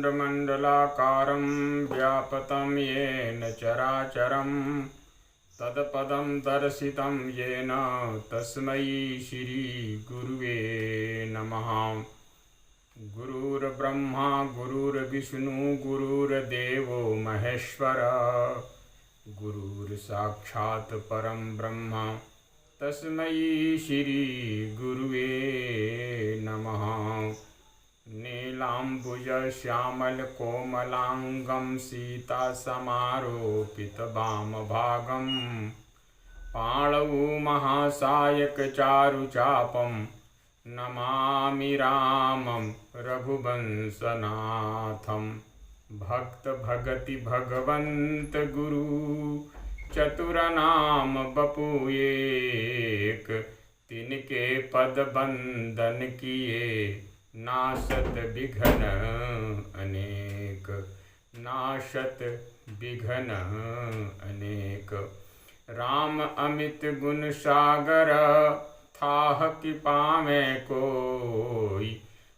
ब्रह्माण्डमण्डलाकारं व्याप्तं येन चराचरं तत्पदं दर्शितं येन तस्मै श्रीगुरुवे नमः। गुरुर्ब्रह्मा गुरुर्विष्णु गुरुर्देवो महेश्वर गुरुर्साक्षात् परं ब्रह्म तस्मै श्रीगुरुवे नमः। नीलाम्बुजश्यामलकोमलाङ्गं सीतासमारोपितवामभागं पाणौ महासायकचारुचापं नमामि रामं रघुवंशनाथं। भक्त भगति भगवंत गुरु चतुरनाम बपू एक, तिनके पद बंदन किए नाशत विघ्न अनेक। नाशत विघ्न अनेक। राम अमित गुण सागर थाह कि पावे कोई,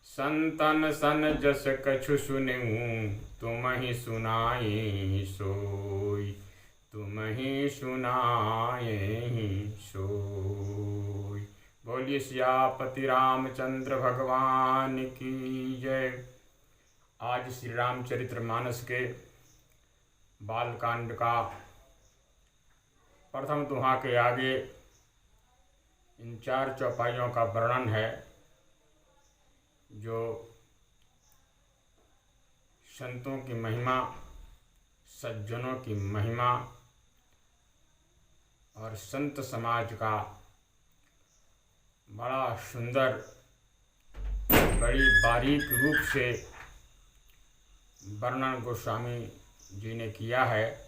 संतन सन जस कछु सुनऊं तुम ही सुनाई सोई। तुम ही सुनाए सोई। बोलिए सियापति रामचंद्र भगवान की जय। आज श्री रामचरितमानस के बालकांड का प्रथम दोहा के आगे इन 4 चौपाइयों का वर्णन है जो संतों की महिमा, सज्जनों की महिमा और संत समाज का बड़ा सुंदर, बड़ी बारीक रूप से वर्णन गोस्वामी जी ने किया है।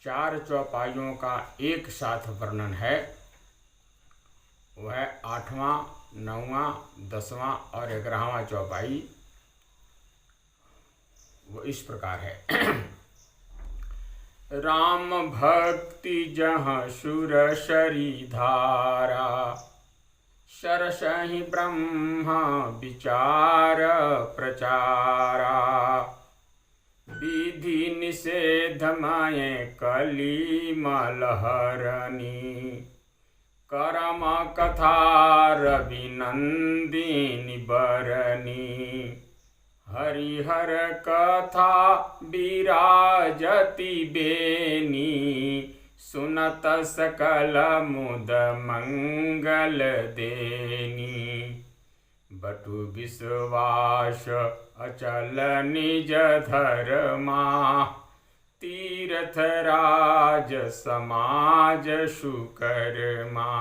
4 चौपाइयों का एक साथ वर्णन है। वह 8वां, 9वां, 10वां और 11वां चौपाई वो इस प्रकार है। राम भक्ति जहाँ सुर शरी धारा, सरसहि ब्रह्मा विचार प्रचारा। विधि निषेध माये कली मलहरणी, करम कथा रविनंदिनी बरनी। हरिहर कथा विराजति बेनी, सुनत सकल मुद मंगल देनी। बटु विश्वास अचल निज धर्मा, तीर्थ राज समाज सुकर्मा।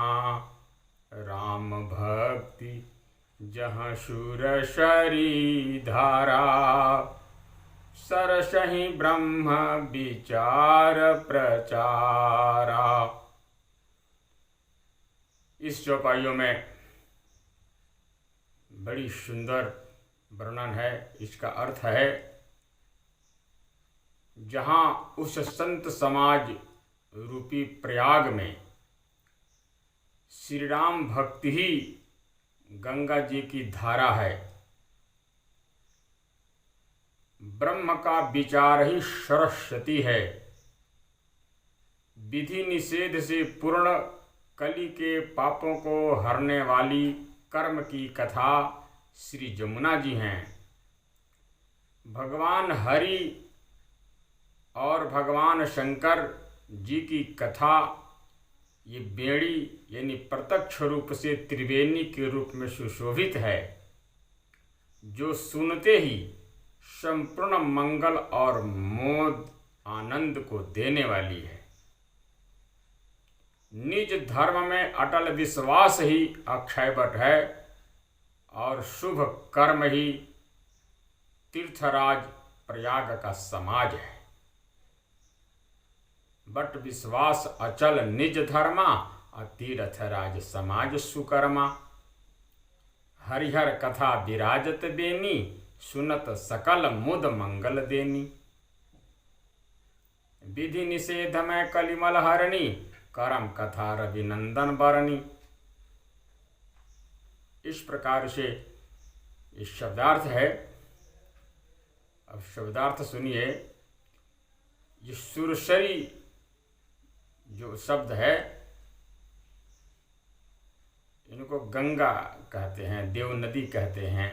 राम भक्ति जहाँ सुर शरी धारा, सरसहि ब्रह्म विचार प्रचारा। इस चौपाइयों में बड़ी सुंदर वर्णन है। इसका अर्थ है जहाँ उस संत समाज रूपी प्रयाग में श्री राम भक्ति ही गंगा जी की धारा है, ब्रह्म का विचार ही सरस्वती है, विधि निषेध से पूर्ण कली के पापों को हरने वाली कर्म की कथा श्री जमुना जी हैं। भगवान हरि और भगवान शंकर जी की कथा ये बेड़ी यानी प्रत्यक्ष रूप से त्रिवेणी के रूप में सुशोभित है, जो सुनते ही संपूर्ण मंगल और मोद आनंद को देने वाली है। निज धर्म में अटल विश्वास ही अक्षयवट है और शुभ कर्म ही तीर्थराज प्रयाग का समाज है। बट विश्वास अचल निज धर्मा, तीर्थ राज समाज सुकर्मा। हरिहर कथा विराजत बेनी, सुनत सकल मुद मंगल देनी। विधि निषेध में कलिमल हरणी, करम कथा रविनंदन बरनी। इस प्रकार से इस शब्दार्थ है अब शब्दार्थ सुनिए। ये सुरसरी जो शब्द है, इनको गंगा कहते हैं, देव नदी कहते हैं।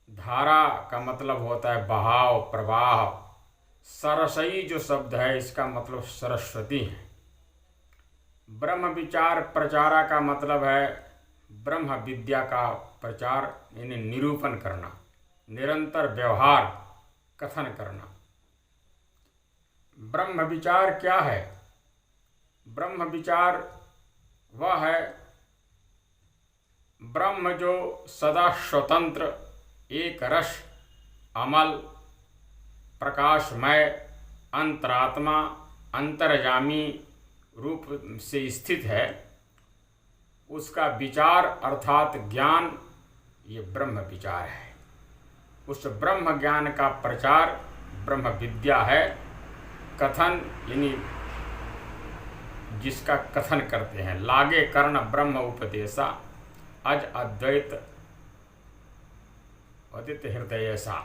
धारा का मतलब होता है बहाव, प्रवाह। सरसई जो शब्द है, इसका मतलब सरस्वती है। ब्रह्म विचार प्रचारा का मतलब है ब्रह्म विद्या का प्रचार, यानी निरूपण करना, निरंतर व्यवहार कथन करना। ब्रह्म विचार क्या है? ब्रह्म विचार वह है ब्रह्म जो सदा स्वतंत्र, एक रस, अमल, प्रकाशमय, अंतरात्मा, अंतर्यामी रूप से स्थित है। उसका विचार अर्थात ज्ञान, ये ब्रह्म विचार है। उस ब्रह्म ज्ञान का प्रचार ब्रह्म विद्या है। कथन यानी जिसका कथन करते हैं। लागे कर्ण ब्रह्म उपदेशा, अज अद्वैत अद्वित हृदय सा।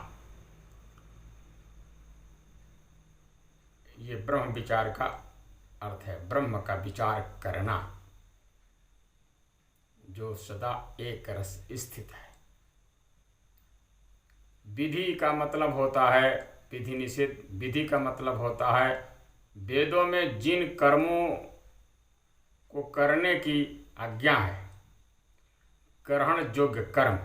ये ब्रह्म विचार का अर्थ है, ब्रह्म का विचार करना जो सदा एक रस स्थित है। विधि का मतलब होता है विधि निषेध। विधि का मतलब होता है वेदों में जिन कर्मों को करने की आज्ञा है, ग्रहण योग्य कर्म,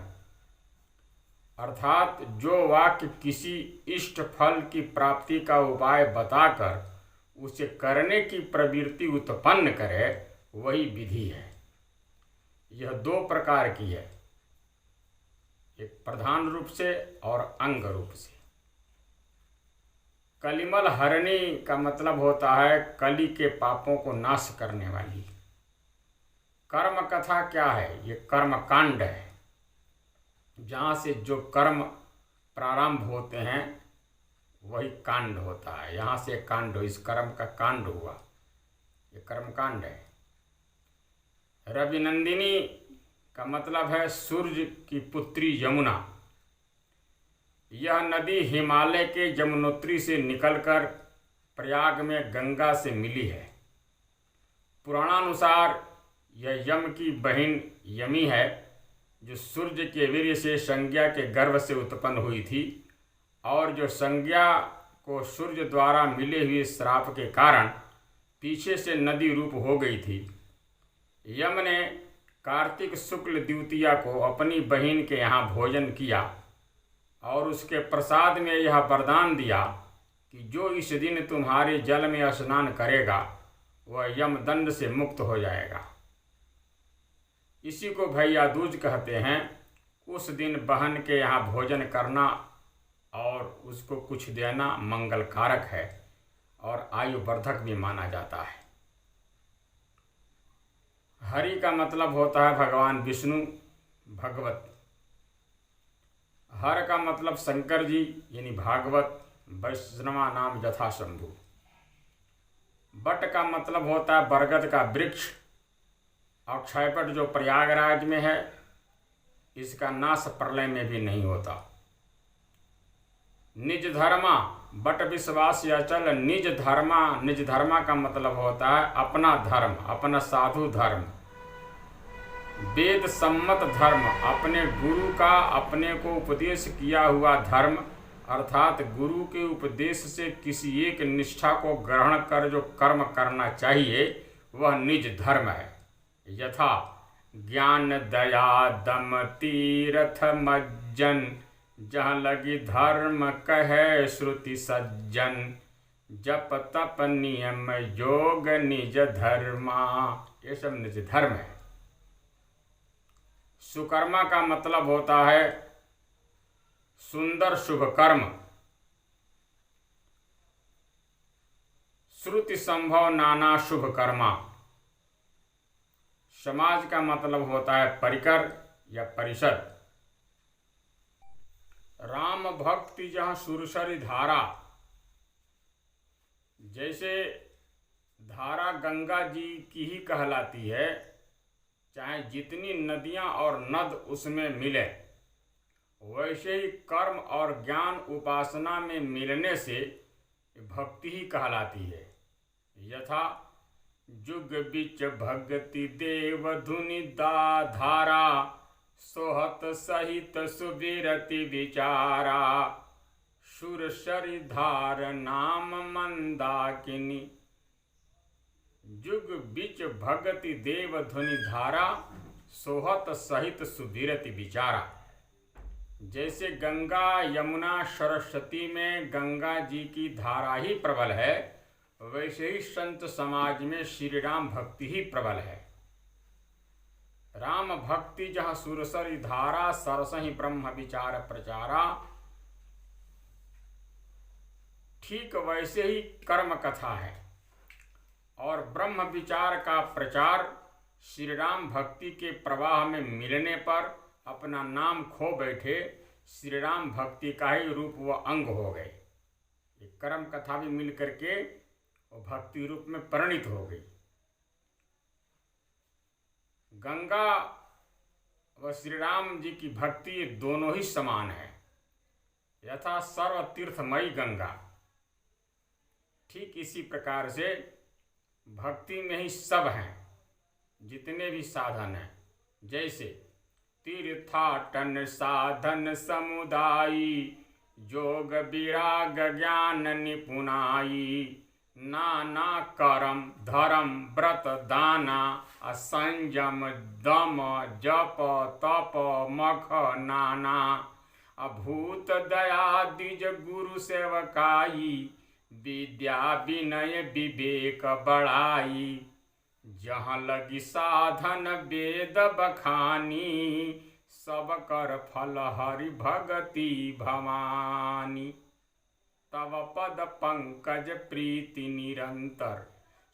अर्थात जो वाक्य किसी इष्ट फल की प्राप्ति का उपाय बताकर उसे करने की प्रवृत्ति उत्पन्न करे, वही विधि है। यह दो प्रकार की है, एक प्रधान रूप से और अंग रूप से। कलिमल हरणी का मतलब होता है कली के पापों को नाश करने वाली। कर्म कथा क्या है? ये कर्म कांड है, जहाँ से जो कर्म प्रारंभ होते हैं वही कांड होता है। यहाँ से कांड हो, इस कर्म का कांड हुआ, ये कर्म कांड है। रविनंदिनी का मतलब है सूर्य की पुत्री यमुना। यह नदी हिमालय के यमुनोत्री से निकलकर प्रयाग में गंगा से मिली है। पुराणानुसार यह यम की बहन यमी है, जो सूर्य के वीर्य से संज्ञा के गर्भ से उत्पन्न हुई थी, और जो संज्ञा को सूर्य द्वारा मिले हुए श्राप के कारण पीछे से नदी रूप हो गई थी। यम ने कार्तिक शुक्ल द्वितीया को अपनी बहन के यहाँ भोजन किया और उसके प्रसाद में यह वरदान दिया कि जो इस दिन तुम्हारे जल में स्नान करेगा वह यमदंड से मुक्त हो जाएगा। इसी को भैया दूज कहते हैं। उस दिन बहन के यहाँ भोजन करना और उसको कुछ देना मंगल कारक है और आयु वर्धक भी माना जाता है। हरि का मतलब होता है भगवान विष्णु, भगवत। हर का मतलब शंकर जी यानी भागवत, वैष्णवा नाम यथा शंभु। बट का मतलब होता है बरगद का वृक्ष। अक्षयपट जो प्रयागराज में है, इसका नाश प्रलय में भी नहीं होता। निज धर्मा, बट विश्वास अचल निज धर्मा। निज धर्मा का मतलब होता है अपना धर्म, अपना साधु धर्म, वेद सम्मत धर्म, अपने गुरु का अपने को उपदेश किया हुआ धर्म, अर्थात गुरु के उपदेश से किसी एक निष्ठा को ग्रहण कर जो कर्म करना चाहिए वह निज धर्म है। यथा ज्ञान दया दम तीरथ मज्जन, जहाँ लगी धर्म कहे श्रुति सज्जन, जप तप नियम योग निज धर्मा। ये सब निज धर्म है। सुकर्मा का मतलब होता है सुंदर शुभ कर्म। श्रुति संभव नाना शुभ कर्मा। समाज का मतलब होता है परिकर या परिषद। राम भक्ति जहाँ सुरसरी धारा, जैसे धारा गंगा जी की ही कहलाती है, चाहे जितनी नदियाँ और नद उसमें मिले, वैसे ही कर्म और ज्ञान उपासना में मिलने से भक्ति ही कहलाती है। यथा जुग बिच भगति देव धुनि धारा, सोहत सहित सुबिरति विचारा, सुरसरि धार नाम मंदाकिनी। जुग बिच भगति देव धुनि धारा, सोहत सहित सुबिरति विचारा। जैसे गंगा यमुना सरस्वती में गंगा जी की धारा ही प्रबल है, वैसे ही संत समाज में श्री राम भक्ति ही प्रबल है। राम भक्ति जहाँ सुरसरि धारा, सरसहि ब्रह्म विचार प्रचारा। ठीक वैसे ही कर्म कथा है और ब्रह्म विचार का प्रचार श्री राम भक्ति के प्रवाह में मिलने पर अपना नाम खो बैठे श्री राम भक्ति का ही रूप व अंग हो गए। ये कर्म कथा भी मिल करके वो भक्ति रूप में परिणित हो गई। गंगा व श्री राम जी की भक्ति दोनों ही समान है। यथा सर्व तीर्थमयी गंगा, ठीक इसी प्रकार से भक्ति में ही सब हैं, जितने भी साधन हैं। जैसे तीर्थाटन साधन समुदायी, जोग विराग ज्ञान निपुणाई, नाना करम धर्म व्रत दाना, असंयम दम जप तप मख नाना, अभूत दया द्विज गुरु सेवकाई, विद्या विनय विवेक बढ़ाई, जहाँ लगी साधन वेद बखानी, सब कर फल हरि भगति भवानी। तव पद पंकज प्रीति निरंतर,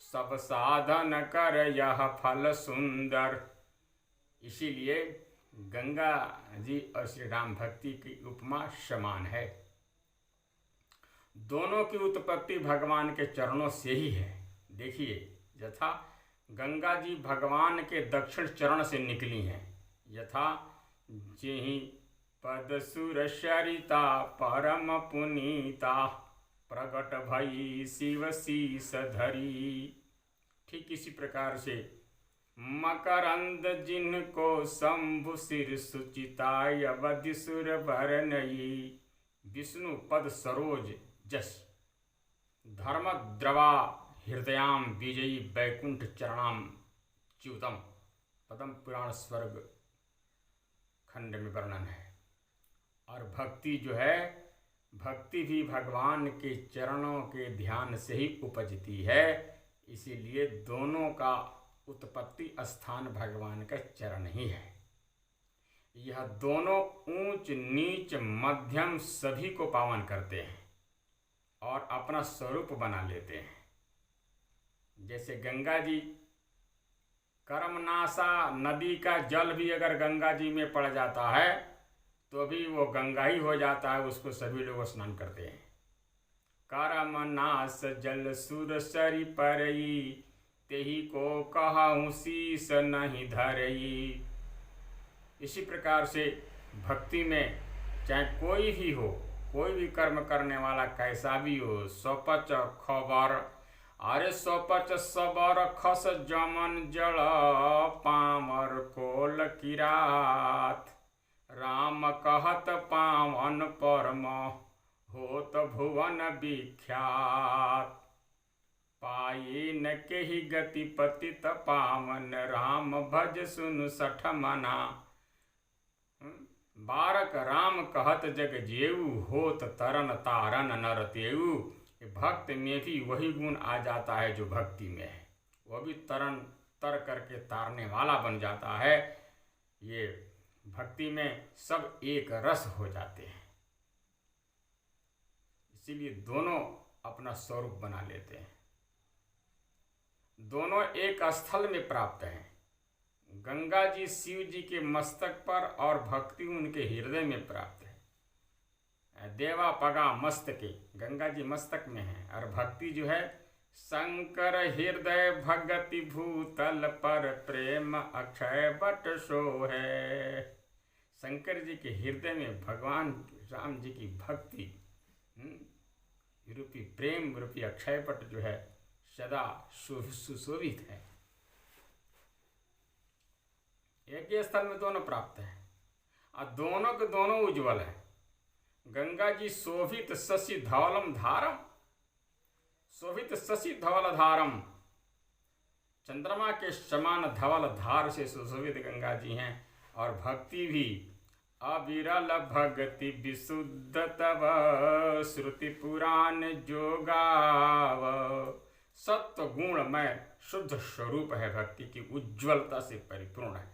सब साधन कर यह फल सुंदर। इसीलिए गंगा जी और श्री राम भक्ति की उपमा समान है। दोनों की उत्पत्ति भगवान के चरणों से ही है। देखिए, यथा गंगा जी भगवान के दक्षिण चरण से निकली हैं। यथा जेहि पद सुर सरिता परम पुनीता, प्रगट भई शिव शीस धरी। ठीक इसी प्रकार से मकरंद जिनको शंभु सिर सुचिताय, अवधि सुर भरनई, विष्णु पद सरोज जस, धर्म द्रवा हृदयाम विजयी, वैकुंठ चरणाम च्युतम। पद्म पुराण स्वर्ग खंड में वर्णन है। और भक्ति जो है, भक्ति भी भगवान के चरणों के ध्यान से ही उपजती है। इसीलिए दोनों का उत्पत्ति स्थान भगवान का चरण ही है। यह दोनों ऊंच नीच मध्यम सभी को पावन करते हैं और अपना स्वरूप बना लेते हैं। जैसे गंगा जी कर्मनाशा, नदी का जल भी अगर गंगा जी में पड़ जाता है तो भी वो गंगा ही हो जाता है, उसको सभी लोग स्नान करते हैं। कर्मनाश जल सुरसरि परई, तेही को कहूँ शीस नहीं धरई। इसी प्रकार से भक्ति में चाहे कोई भी हो, कोई भी कर्म करने वाला कैसा भी हो, स्वपच खबर, अरे स्वपच सबर खस जमन जल, पामर कोल किरात, राम कहत पावन परम, होत भुवन विख्यात। पाई न केहि गति पतित पावन, राम भज सुनु सठ मना। बारक राम कहत जग जेऊ, होत तरन तारन नर तेऊ। भक्त में भी वही गुण आ जाता है जो भक्ति में है, वह भी तरन तर करके तारने वाला बन जाता है। ये भक्ति में सब एक रस हो जाते हैं। इसीलिए दोनों अपना स्वरूप बना लेते हैं। दोनों एक स्थल में प्राप्त हैं। गंगा जी शिव जी के मस्तक पर और भक्ति उनके हृदय में प्राप्त है। देवा पगा मस्तके, गंगा जी मस्तक में है और भक्ति जो है शंकर हृदय भगति भूतल पर, प्रेम अक्षय बट सो है। शंकर जी के हृदय में भगवान राम जी की भक्ति रूपी प्रेम रूपी अक्षय पट जो है सदा सुशोभित है। एक ही स्थल में दोनों प्राप्त हैं और दोनों के दोनों उज्ज्वल हैं। गंगा जी शोभित शशि धवलम धारम, शोभित शशि धवल धारम, चंद्रमा के समान धवल धार से सुशोभित गंगा जी हैं। और भक्ति भी अविरल भक्ति विशुद्ध तव, श्रुति पुराण जोगाव, सत्व गुणमय शुद्ध स्वरूप है। भक्ति की उज्ज्वलता से परिपूर्ण है।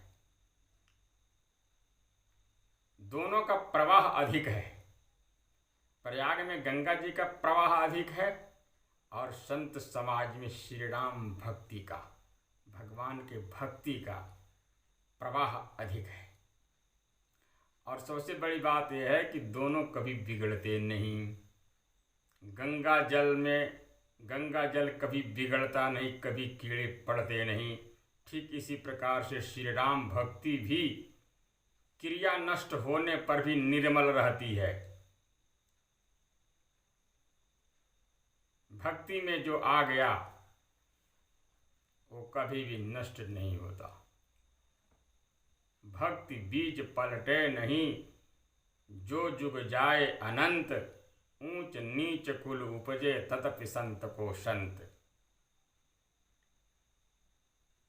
दोनों का प्रवाह अधिक है। प्रयाग में गंगा जी का प्रवाह अधिक है और संत समाज में श्री राम भक्ति का, भगवान के भक्ति का प्रवाह अधिक है। और सबसे बड़ी बात यह है कि दोनों कभी बिगड़ते नहीं। गंगा जल कभी बिगड़ता नहीं, कभी कीड़े पड़ते नहीं। ठीक इसी प्रकार से श्री राम भक्ति भी क्रिया नष्ट होने पर भी निर्मल रहती है। भक्ति में जो आ गया वो कभी भी नष्ट नहीं होता। भक्ति बीज पलटे नहीं, जो जुग जाए अनंत, ऊंच नीच कुल उपजे ततपि संत को संत।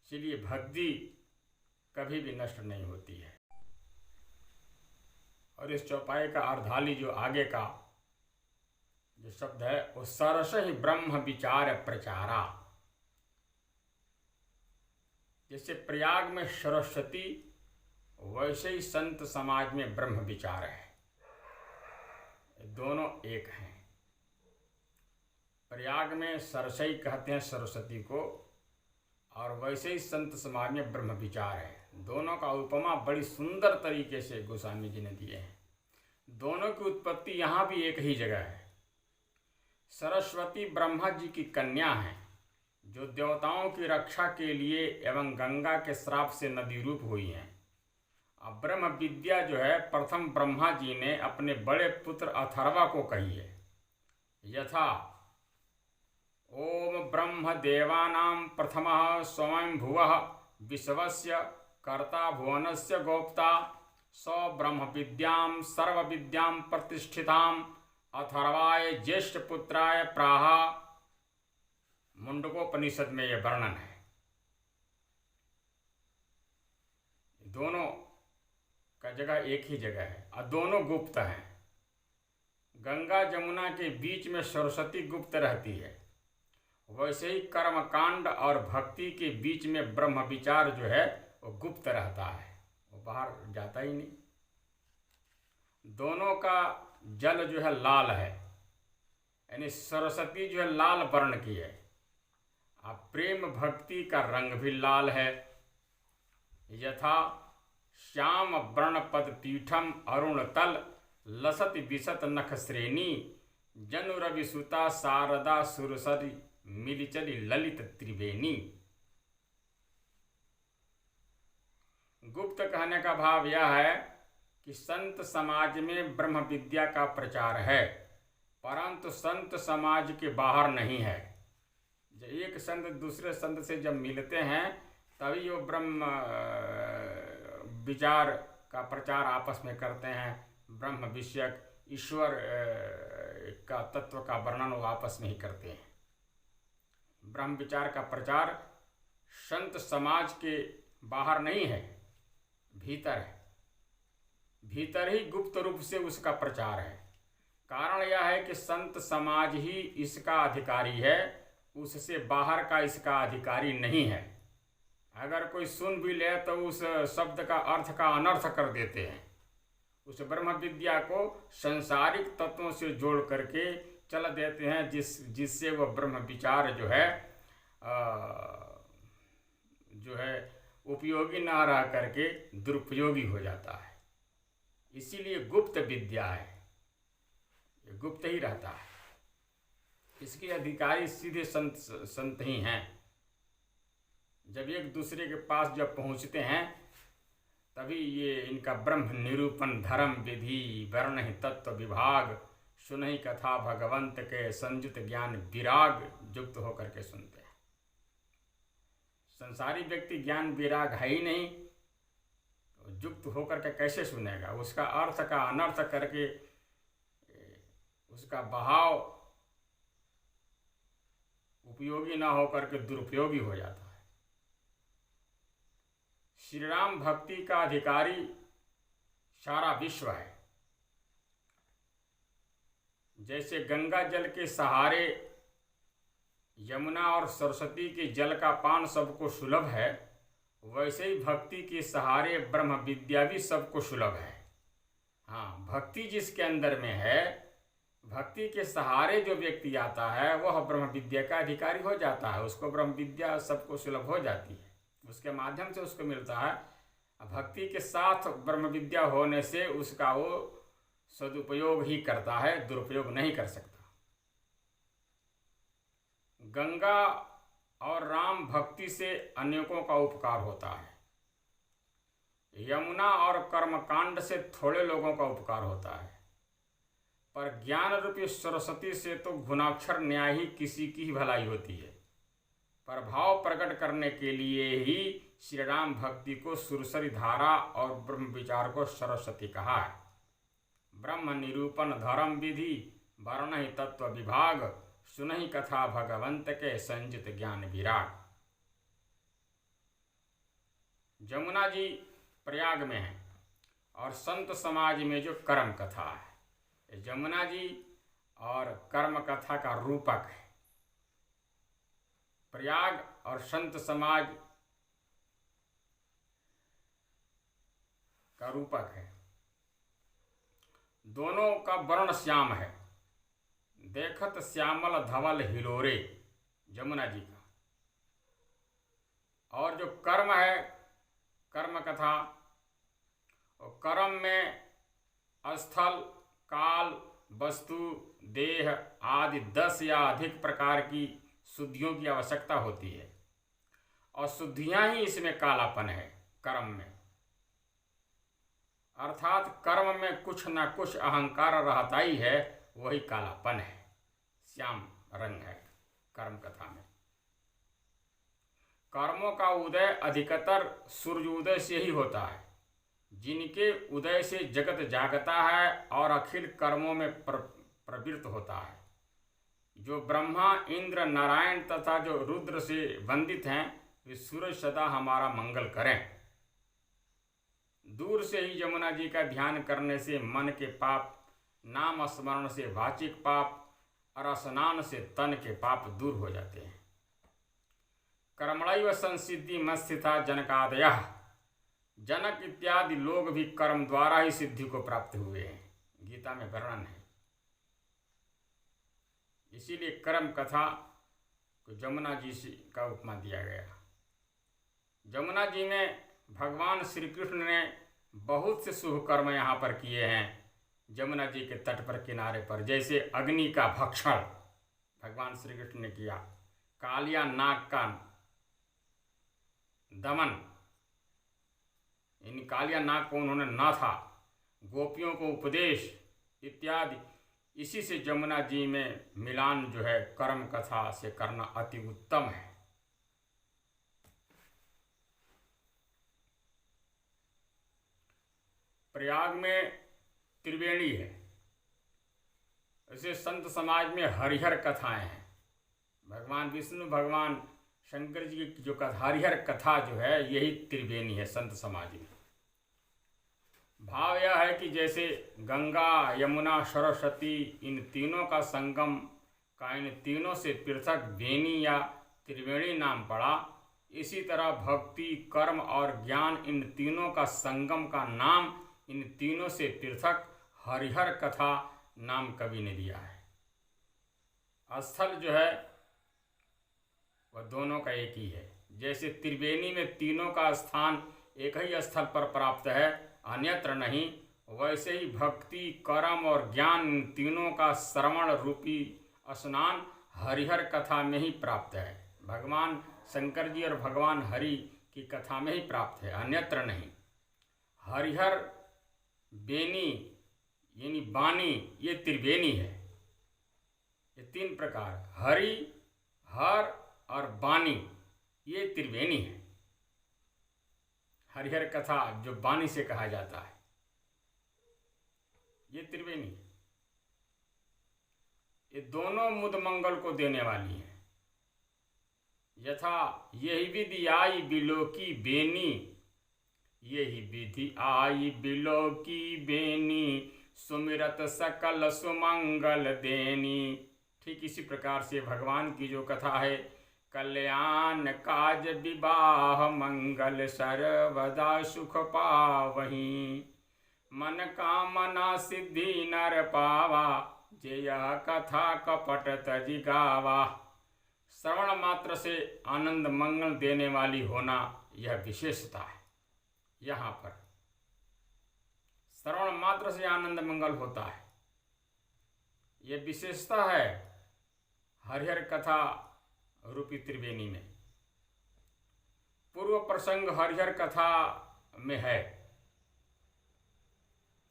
इसलिए भक्ति कभी भी नष्ट नहीं होती है। और इस चौपाई का अर्धाली जो आगे का जो शब्द है वो सरस ही ब्रह्म विचार प्रचारा। जैसे प्रयाग में सरस्वती वैसे ही संत समाज में ब्रह्म विचार है। दोनों एक हैं। प्रयाग में सरसई कहते हैं सरस्वती को, और वैसे ही संत समाज में ब्रह्म विचार है। दोनों का उपमा बड़ी सुंदर तरीके से गोस्वामी जी ने दिए हैं। दोनों की उत्पत्ति यहाँ भी एक ही जगह है। सरस्वती ब्रह्मा जी की कन्या है, जो देवताओं की रक्षा के लिए एवं गंगा के श्राप से नदी रूप हुई हैं। अब ब्रह्म विद्या जो है प्रथम ब्रह्मा जी ने अपने बड़े पुत्र अथर्वा को कही है। यथा ओम ब्रह्म देवानां प्रथमः स्वयंभुवः विश्वस्य कर्ता भुवनस्य गोप्ता स ब्रह्म विद्यां सर्व विद्यां प्रतिष्ठितां अथर्वाय ज्येष्ठ पुत्राय प्राहा। मुंडकोपनिषद में यह वर्णन है। दोनों का जगह एक ही जगह है और दोनों गुप्त हैं। गंगा जमुना के बीच में सरस्वती गुप्त रहती है, वैसे ही कर्मकांड और भक्ति के बीच में ब्रह्म विचार जो है वो गुप्त रहता है, वो बाहर जाता ही नहीं। दोनों का जल जो है लाल है, यानी सरस्वती जो है लाल वर्ण की है। अब प्रेम भक्ति का रंग भी लाल है। यथा श्याम वर्ण पद पीठम अरुण तल लसति विशत नख श्रेणी जनु रवि सुता शारदा सुरसरी मिलिचली ललित त्रिवेणी। गुप्त कहने का भाव यह है कि संत समाज में ब्रह्म विद्या का प्रचार है, परंतु संत समाज के बाहर नहीं है। जब एक संत दूसरे संत से जब मिलते हैं तभी वो ब्रह्म विचार का प्रचार आपस में करते हैं। ब्रह्म विषयक ईश्वर का तत्व का वर्णन वो आपस में ही करते हैं। ब्रह्म विचार का प्रचार संत समाज के बाहर नहीं है, भीतर है। भीतर ही गुप्त रूप से उसका प्रचार है। कारण यह है कि संत समाज ही इसका अधिकारी है, उससे बाहर का इसका अधिकारी नहीं है। अगर कोई सुन भी ले तो उस शब्द का अर्थ का अनर्थ कर देते हैं। उस ब्रह्म विद्या को संसारिक तत्वों से जोड़ करके चल देते हैं, जिससे वह ब्रह्म विचार जो है उपयोगी ना रह करके दुरुपयोगी हो जाता है। इसीलिए गुप्त विद्या है, ये गुप्त ही रहता है। इसके अधिकारी सीधे संत ही हैं। जब एक दूसरे के पास जब पहुंचते हैं तभी ये इनका ब्रह्म निरूपण धर्म विधि वर्ण ही तत्व विभाग सुनहि कथा भगवंत के संयुत ज्ञान विराग युक्त होकर के सुनते हैं। संसारी व्यक्ति ज्ञान विराग है ही नहीं, तो युक्त होकर के कैसे सुनेगा? उसका अर्थ का अनर्थ करके उसका बहाव उपयोगी न होकर के दुरुपयोगी हो जाता है। श्री राम भक्ति का अधिकारी सारा विश्व है। जैसे गंगा जल के सहारे यमुना और सरस्वती के जल का पान सबको सुलभ है, वैसे ही भक्ति के सहारे ब्रह्म विद्या भी सबको सुलभ है। हाँ, भक्ति जिसके अंदर में है, भक्ति के सहारे जो व्यक्ति आता है वह ब्रह्म विद्या का अधिकारी हो जाता है। उसको ब्रह्म विद्या सबको सुलभ हो जाती है, उसके माध्यम से उसको मिलता है। भक्ति के साथ ब्रह्म विद्या होने से उसका वो सदुपयोग ही करता है, दुरुपयोग नहीं कर सकता। गंगा और राम भक्ति से अनेकों का उपकार होता है। यमुना और कर्मकांड से थोड़े लोगों का उपकार होता है, पर ज्ञान रूपी सरस्वती से तो गुणाक्षर न्याय ही किसी की ही भलाई होती है। प्रभाव प्रकट करने के लिए ही श्री राम भक्ति को सुरसरी धारा और ब्रह्म विचार को सरस्वती कहा है। ब्रह्म निरूपण धर्म विधि वर्ण ही तत्व विभाग सुनहि कथा भगवंत के संचित ज्ञान विराग। जमुना जी प्रयाग में है और संत समाज में जो कर्म कथा है, जमुना जी और कर्म कथा का रूपक है। प्रयाग और संत समाज का रूपक है। दोनों का वर्ण श्याम है, देखत श्यामल धवल हिलोरे जमुना जी का। और जो कर्म है, कर्म कथा, और कर्म में स्थल काल वस्तु देह आदि 10 या अधिक प्रकार की शुद्धियों की आवश्यकता होती है, और शुद्धियां ही इसमें कालापन है कर्म में। अर्थात कर्म में कुछ न कुछ अहंकार रहता ही है, वही कालापन है, श्याम रंग है कर्म कथा में। कर्मों का उदय अधिकतर सूर्योदय से ही होता है, जिनके उदय से जगत जागता है और अखिल कर्मों में प्रवृत्त होता है। जो ब्रह्मा इंद्र नारायण तथा जो रुद्र से वंदित हैं, वे सूरज सदा हमारा मंगल करें। दूर से ही यमुना जी का ध्यान करने से मन के पाप, नाम स्मरण से वाचिक पाप और स्नान से तन के पाप दूर हो जाते हैं। कर्मणैव संसिद्धि मत्स्थिता जनकादयः, जनक इत्यादि लोग भी कर्म द्वारा ही सिद्धि को प्राप्त हुए हैं, गीता में वर्णन है। इसीलिए कर्म कथा को जमुना जी का उपमा दिया गया। जमुना जी में भगवान श्री कृष्ण ने बहुत से शुभ कर्म यहाँ पर किए हैं। जमुना जी के तट पर किनारे पर, जैसे अग्नि का भक्षण भगवान श्री कृष्ण ने किया, कालिया नाग का दमन, इन कालिया नाग को उन्होंने नाथा, गोपियों को उपदेश इत्यादि। इसी से जमुना जी में मिलान जो है कर्म कथा से करना अति उत्तम है। प्रयाग में त्रिवेणी है, ऐसे संत समाज में हरिहर कथाएं हैं। भगवान विष्णु भगवान शंकर जी की जो कथा हरिहर कथा जो है, यही त्रिवेणी है संत समाज में। भाव यह है कि जैसे गंगा यमुना सरस्वती इन तीनों का संगम का इन तीनों से पृथक वेणी या त्रिवेणी नाम पड़ा, इसी तरह भक्ति कर्म और ज्ञान इन तीनों का संगम का नाम इन तीनों से पृथक हरिहर कथा नाम कवि ने दिया है। स्थल जो है वह दोनों का एक ही है। जैसे त्रिवेणी में तीनों का स्थान एक ही स्थल पर प्राप्त है, अन्यत्र नहीं, वैसे ही भक्ति कर्म और ज्ञान इन तीनों का श्रवण रूपी स्नान हरिहर कथा में ही प्राप्त है। भगवान शंकर जी और भगवान हरि की कथा में ही प्राप्त है, अन्यत्र नहीं। हरिहर, बेनी यानी बानी, ये त्रिवेणी है। ये तीन प्रकार, हरि, हर और बानी, ये त्रिवेणी है। हरिहर कथा जो बानी से कहा जाता है, ये त्रिवेणी है। ये दोनों मुद मंगल को देने वाली है। यथा यही विधि आई बिलो की बेनी, यही विधि आई बिलो की बेनी, सुमिरत सकल सुमंगल देनी। ठीक इसी प्रकार से भगवान की जो कथा है, कल्याण काज विवाह मंगल सर्वदा सुख पावहीं, मन कामना सिद्धि नर पावा, जे यह कथा कपट तजि गावा। श्रवण मात्र से आनंद मंगल देने वाली होना, यह विशेषता है। यहाँ पर श्रवण मात्र से आनंद मंगल होता है, यह विशेषता है हरिहर कथा रूपी त्रिवेणी में। पूर्व प्रसंग हरिहर कथा में है।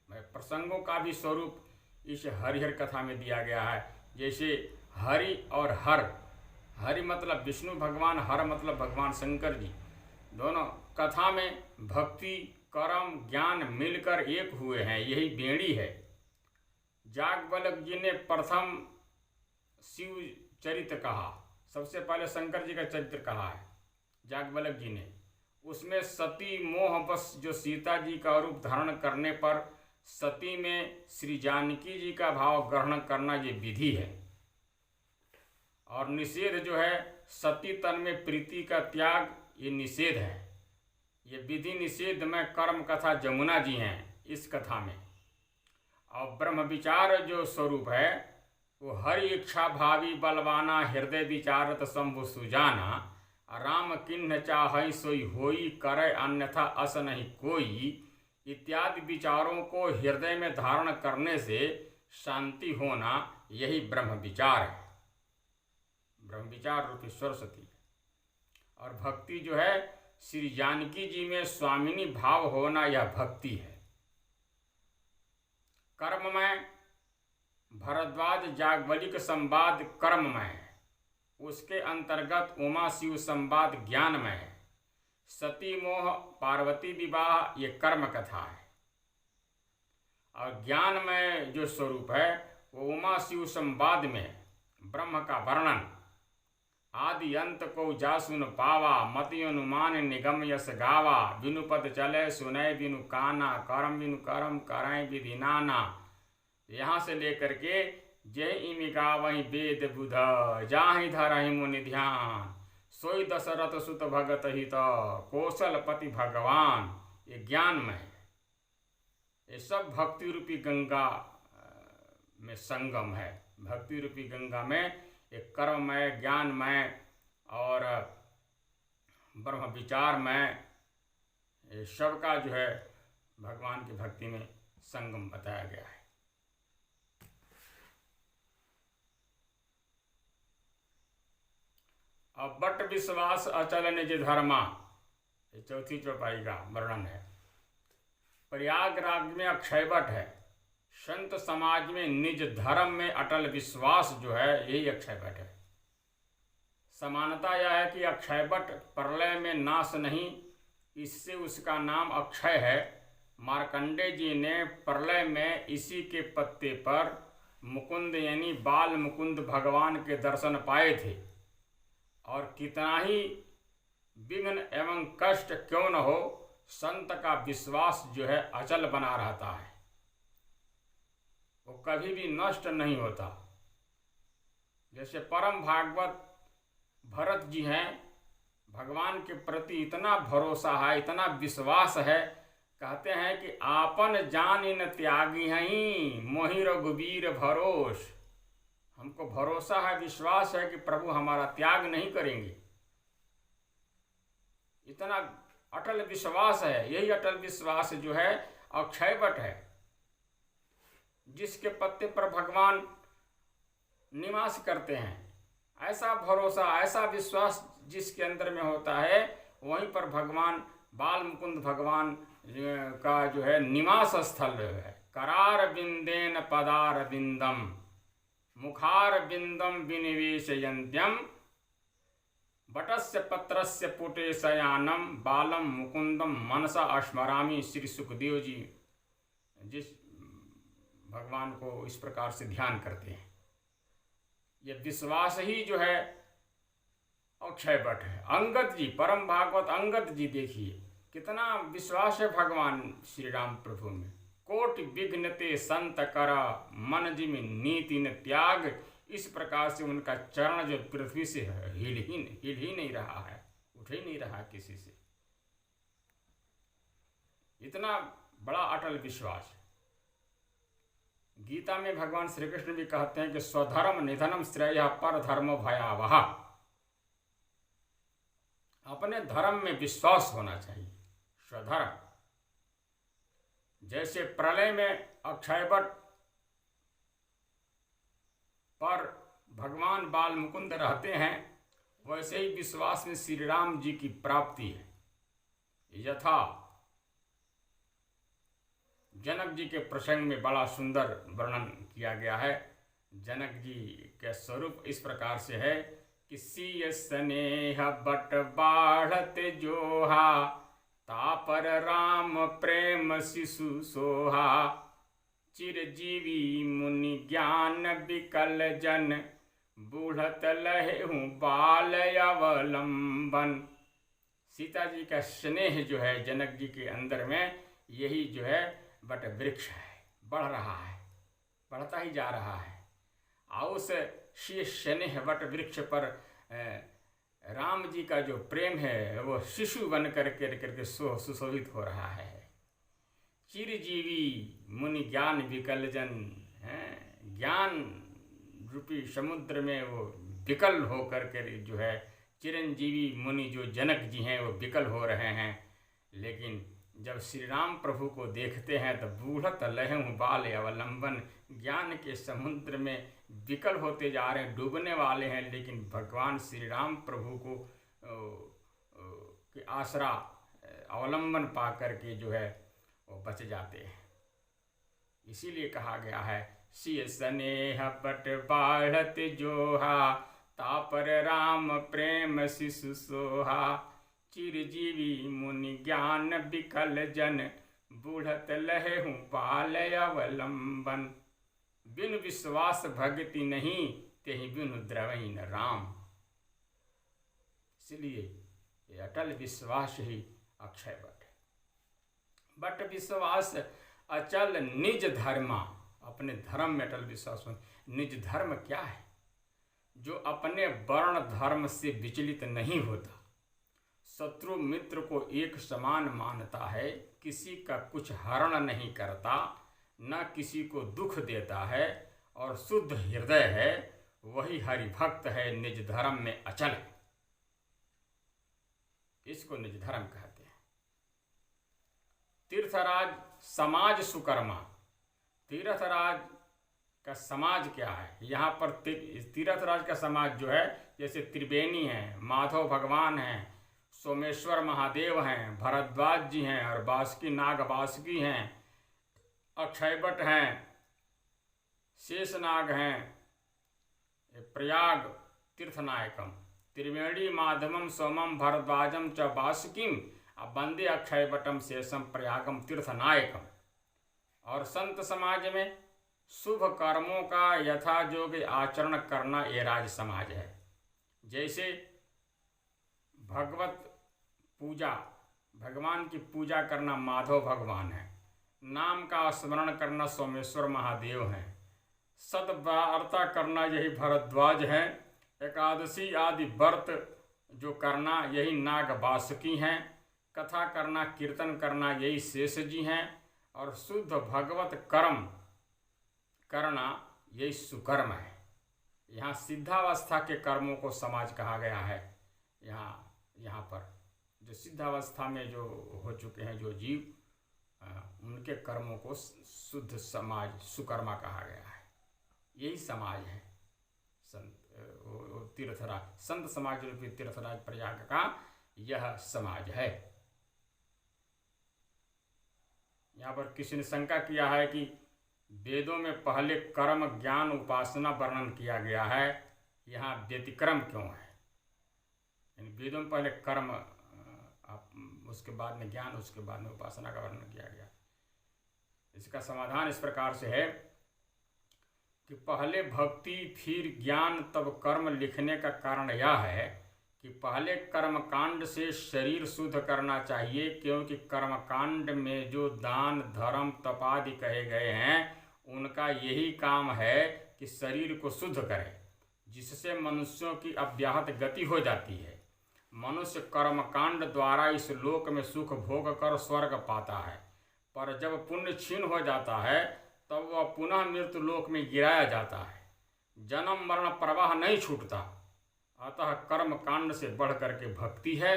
प्रसंगों का भी स्वरूप इस हरिहर कथा में दिया गया है। जैसे हरि और हर, हरि मतलब विष्णु भगवान, हर मतलब भगवान शंकर जी। दोनों कथा में भक्ति, कर्म, ज्ञान मिलकर एक हुए हैं, यही बेड़ी है। जागवल्क जी ने प्रथम शिव चरित्र कहा, सबसे पहले शंकर जी का चरित्र कहा है जागवल्क जी ने। उसमें सती मोहवश जो सीता जी का रूप धारण करने पर सती में श्री जानकी जी का भाव ग्रहण करना, ये विधि है। और निषेध जो है सती तन में प्रीति का त्याग, ये निषेध है। ये विधि निषेध में कर्म कथा जमुना जी हैं इस कथा में। और ब्रह्म विचार जो स्वरूप है वो हरि इच्छा भावी बलवाना, हृदय विचारत शंभु सुजाना, राम किन्ह चाहै सोई होई, करे अन्यथा अस नहीं कोई, इत्यादि विचारों को हृदय में धारण करने से शांति होना, यही ब्रह्म विचार है। ब्रह्म विचार रूपी सरस्वती। और भक्ति जो है श्री जानकी जी में स्वामिनी भाव होना, यह भक्ति है। कर्म में भरद्वाज जागवलिक संवाद कर्ममय है, उसके अंतर्गत उमा शिव संवाद ज्ञानमय है। सती मोह पार्वती विवाह ये कर्म कथा है। और ज्ञानमय जो स्वरूप है वो उमा शिव संवाद में ब्रह्म का वर्णन, आदि अंत को जासुन पावा, मति अनुमान निगम यस गावा, बिनु पद चले सुनय बिनु काना, कर्म बिनु कर्म करय विधि नाना। यहाँ से लेकर के जय इमि गावहि वेद बुध, जाहि धरहि मुनि ध्यान, सोई दशरथ सुत भगत हित, कौशलपति भगवान, ये ज्ञानमय है। ये सब भक्ति रूपी गंगा में संगम है। भक्ति रूपी गंगा में एक कर्ममय, ज्ञानमय और ब्रह्म विचारमय, ये सब का जो है भगवान की भक्ति में संगम बताया गया है। अब बट विश्वास अचल निज धर्मा, ये चौथी चौपाई का वर्णन है। प्रयागराज में अक्षय वट है। संत समाज में निज धर्म में अटल विश्वास जो है, यही अक्षय वट है। समानता यह है कि अक्षय वट प्रलय में नाश नहीं, इससे उसका नाम अक्षय है। मार्कंडे जी ने प्रलय में इसी के पत्ते पर मुकुंद यानी बाल मुकुंद भगवान के दर्शन पाए थे। और कितना ही विघ्न एवं कष्ट क्यों न हो, संत का विश्वास जो है अचल बना रहता है, वो कभी भी नष्ट नहीं होता। जैसे परम भागवत भरत जी हैं, भगवान के प्रति इतना भरोसा है, इतना विश्वास है, कहते हैं कि आपन जान इन त्यागी हैं, मोहि रघुवीर भरोस। हमको भरोसा है, विश्वास है कि प्रभु हमारा त्याग नहीं करेंगे। इतना अटल विश्वास है। यही अटल विश्वास जो है अक्षय वट है, जिसके पत्ते पर भगवान निवास करते हैं। ऐसा भरोसा, ऐसा विश्वास जिसके अंदर में होता है, वहीं पर भगवान बाल मुकुंद भगवान का जो है निवास स्थल है। करार बिंदेन पदार बिंदम मुखार बिंदम विनिवेशयन्त्यम बटस्य पत्रस्य पुटे शयानम बालम मुकुंदम मनसा स्मरामि। श्री सुखदेव जी जिस भगवान को इस प्रकार से ध्यान करते हैं, ये विश्वास ही जो है अक्षय वट है। अंगद जी, परम भागवत अंगद जी, देखिए कितना विश्वास है भगवान श्री राम प्रभु में। कोटि विघ्नते संत कर मन जिम नीति न त्याग। इस प्रकार से उनका चरण जो पृथ्वी से हिल ही नहीं रहा है, उठ ही नहीं रहा किसी से। इतना बड़ा अटल विश्वास। गीता में भगवान श्री कृष्ण भी कहते हैं कि स्वधर्म निधनम श्रेय पर धर्म भयावह। अपने धर्म में विश्वास होना चाहिए, स्वधर्म। जैसे प्रलय में अक्षयवट पर भगवान बाल मुकुंद रहते हैं, वैसे ही विश्वास में श्री राम जी की प्राप्ति है। यथा जनक जी के प्रसंग में बड़ा सुंदर वर्णन किया गया है। जनक जी के स्वरूप इस प्रकार से है कि सीय स्नेह बट बाढ़त जोहा तापर राम प्रेम शिशु सोहा चिरजीवी मुनि ज्ञान विकल जन बूढ़त लहेहूँ बाल अवलंबन। सीता जी का स्नेह जो है जनक जी के अंदर में, यही जो है बट वृक्ष है, बढ़ रहा है, बढ़ता ही जा रहा है। और उस स्नेह वट वृक्ष पर राम जी का जो प्रेम है वो शिशु बन करके सुशोभित हो रहा है। चिरजीवी मुनि ज्ञान विकल जन, ज्ञान रूपी समुद्र में वो विकल हो करके जो है चिरंजीवी मुनि जो जनक जी हैं वो विकल हो रहे हैं। लेकिन जब श्री राम प्रभु को देखते हैं तो बूढ़त लहेहूँ बाल अवलंबन, ज्ञान के समुद्र में विकल होते जा रहे हैं, डूबने वाले हैं। लेकिन भगवान श्री राम प्रभु को के आसरा अवलंबन पा करके जो है वो बच जाते हैं। इसीलिए कहा गया है सिय स्नेह बट बाढ़त जोहा तापर राम प्रेम शिशु सोहा चिरजीवी मुनि ज्ञान विकल जन बूढ़त लहेहूँ बाल अवलंबन। बिन विश्वास भक्ति नहीं तेहि बिनु द्रवहि न राम। इसलिए ये अटल विश्वास ही अक्षय वट है। बट विश्वास अचल निज धर्मा, अपने धर्म में अटल विश्वास हो। निज धर्म क्या है? जो अपने वर्ण धर्म से विचलित नहीं होता, शत्रु मित्र को एक समान मानता है, किसी का कुछ हरण नहीं करता, न किसी को दुख देता है और शुद्ध हृदय है, वही हरिभक्त है, निज धर्म में अचल है। इसको निज धर्म कहते हैं। तीर्थराज समाज सुकर्मा। तीर्थराज का समाज क्या है? यहाँ पर तीर्थराज का समाज जो है, जैसे त्रिवेणी है, माधव भगवान हैं, सोमेश्वर महादेव हैं, भरद्वाज जी हैं और बासुकी नाग बासुकी हैं, अक्षयवट हैं, शेषनाग हैं, प्रयाग तीर्थनायकम, त्रिवेणी माधवम सोमम भरद्वाजम च बासुकीम वंदे अक्षयवटम शेषम प्रयागम तीर्थनायकम। और संत समाज में शुभ कर्मों का यथायोग्य आचरण करना ये राज समाज है। जैसे भगवत पूजा, भगवान की पूजा करना माधव भगवान है, नाम का स्मरण करना सोमेश्वर महादेव हैं, सद्वार्ता करना यही भरद्वाज हैं, एकादशी आदि व्रत जो करना यही नाग बासुकी हैं, कथा करना कीर्तन करना यही शेष जी हैं, और शुद्ध भगवत कर्म करना यही सुकर्म है। यहाँ सिद्धावस्था के कर्मों को समाज कहा गया है। यहाँ पर जो सिद्धावस्था में जो हो चुके हैं जो जीव, उनके कर्मों को शुद्ध समाज सुकर्मा कहा गया है। यही समाज है तीर्थराज, संत समाज रूपी तीर्थराज प्रयाग का यह समाज है। यहाँ पर किसी ने शंका किया है कि वेदों में पहले कर्म ज्ञान उपासना वर्णन किया गया है, यहाँ व्यतिक्रम क्यों है? यानी वेदों में पहले कर्म, उसके बाद में ज्ञान, उसके बाद में उपासना का वर्णन किया गया। इसका समाधान इस प्रकार से है कि पहले भक्ति फिर ज्ञान तब कर्म लिखने का कारण यह है कि पहले कर्मकांड से शरीर शुद्ध करना चाहिए, क्योंकि कर्मकांड में जो दान धर्म तप आदि कहे गए हैं उनका यही काम है कि शरीर को शुद्ध करे, जिससे मनुष्यों की अव्याहत गति हो जाती है। मनुष्य कर्मकांड द्वारा इस लोक में सुख भोग कर स्वर्ग पाता है, पर जब पुण्य क्षीण हो जाता है तब वह पुनः मृत्यु लोक में गिराया जाता है। जन्म मरण प्रवाह नहीं छूटता, अतः कर्म कांड से बढ़ करके भक्ति है,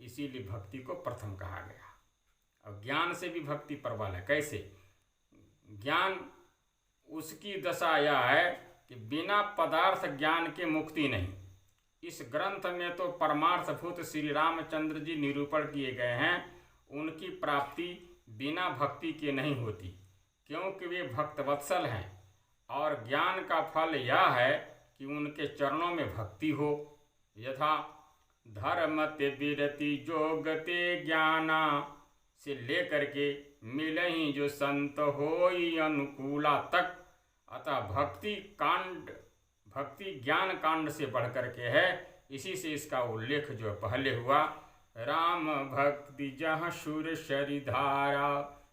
इसीलिए भक्ति को प्रथम कहा गया। और ज्ञान से भी भक्ति प्रबल है। कैसे? ज्ञान उसकी दशा यह है कि बिना पदार्थ ज्ञान के मुक्ति नहीं। इस ग्रंथ में तो परमार्थभूत श्री रामचंद्र जी निरूपण किए गए हैं, उनकी प्राप्ति बिना भक्ति के नहीं होती, क्योंकि वे भक्तवत्सल हैं। और ज्ञान का फल यह है कि उनके चरणों में भक्ति हो। यथा धर्म ते विरति जोगते ज्ञाना से लेकर के मिलहि जो संत होई अनुकूला तक। अतः भक्ति ज्ञान कांड से बढ़ करके है, इसी से इसका उल्लेख जो पहले हुआ। राम भक्ति जहाँ सुर शरिधारा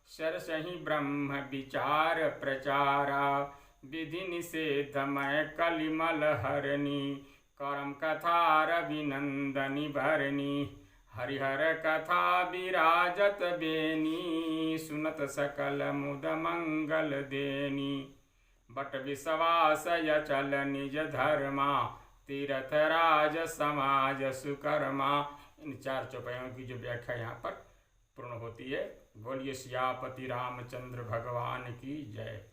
सरसहि ब्रह्म विचार प्रचारा। विधि निषेधमय कलिमल हरणी कर्म कथा रविनंदनी भरणी। हरिहर कथा विराजत बेनी सुनत सकल मुद मंगल देनी। बट विश्वास यचल निज धर्मा तीर्थ राज समाज सुकर्मा। इन 4 चौपाइयों की जो व्याख्या यहाँ पर पूर्ण होती है। बोलिए सियापति रामचंद्र भगवान की जय।